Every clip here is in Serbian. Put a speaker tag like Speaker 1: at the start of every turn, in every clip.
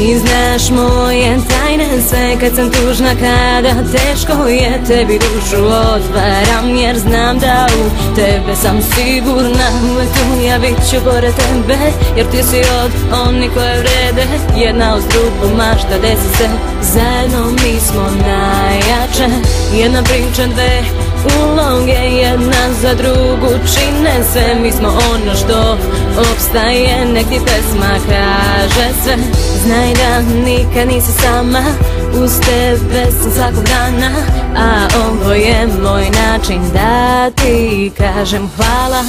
Speaker 1: Ti znaš moje tajne sve kad sam tužna, kada teško je, tebi dušu otvaram jer znam da u tebe sam sigurna. Uvek tu ja bit ću pored tebe jer ti si od onih koje vrede. Jedna uz drugu mašta desi se, zajedno mi smo najjače. Jedna priča, dve uloge, jedna za drugu čine sve. Mi smo ono što opstaje, nek ti pesma kaže sve. Znaj da nikad nisi sama, uz tebe sam svakog dana. A ovo je moj način da ti kažem hvala.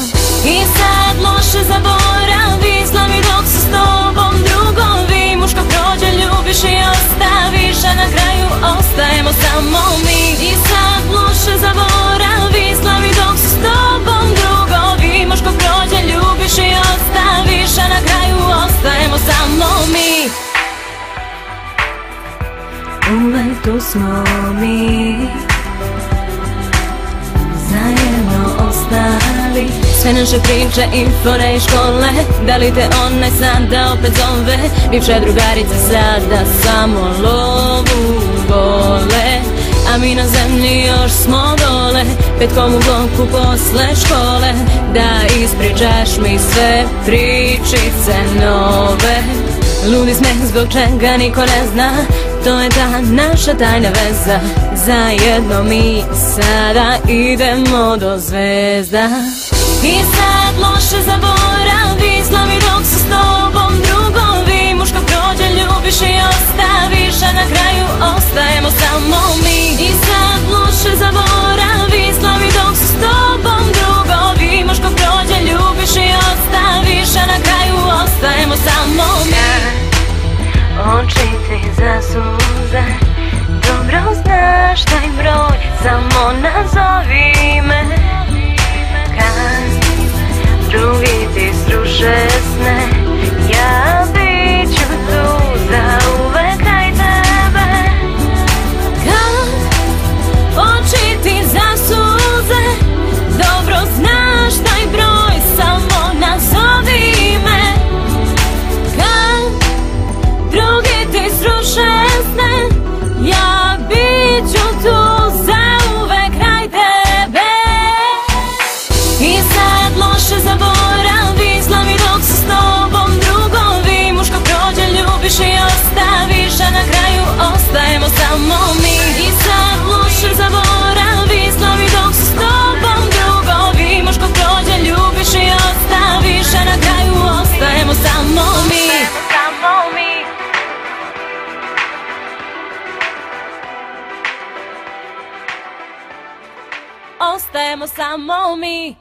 Speaker 1: I sad loše zaboravi, slavi dok su s tobom drugovi. Muško prođe, ljubiš i ostaviš, a na kraju ostajemo samo mi. I sad loše zaboravi, slavi dok su s tobom drugovi. Muško prođe, ljubiš i ostaviš, a na kraju ostajemo samo mi. Uvek tu smo mi, zajedno ostali. Sve naše priče i fore i škole, da li te onaj sada opet zove? Bivše drugarice sada samo lovu vole, a mi na zemlji još smo dole. Petkom u bloku posle škole, da ispričaš mi sve pričice nove. Ludi smeh zbog čega niko ne zna, to je ta naša tajna veza. Zajedno mi sada idemo do zvezda. I sad loše zaboravi, slavi dok su s tobom drugovi. Muško prođe, ljubiš i ostaviš, a na kraju ostajemo samo mi. I sad loše zaboravi, slavi dok su s tobom drugovi. Muško prođe, ljubiš i ostaviš, a na kraju ostajemo samo mi. Oči ti zasuze, dobro znaš taj broj, samo nazovi me. Kad drugi ti sruše sne, ja bit ću tu zauvek kraj tebe. Kad oči ti zasuze, dobro znaš taj broj, samo nazovi me. Kad drugi ti sruše sne, ja bit ću tu zauvek kraj tebe. I sad loše zaboravi, slavi dok su s tobom drugovi. Muško prođe, ljubiš i ostaviš, a na kraju ostajemo samo mi. I sad loše zaboravi, slavi dok su s tobom drugovi. Muško prođe, ljubiš i ostaviš, a na kraju ostajemo samo mi. Ostajemo samo mi.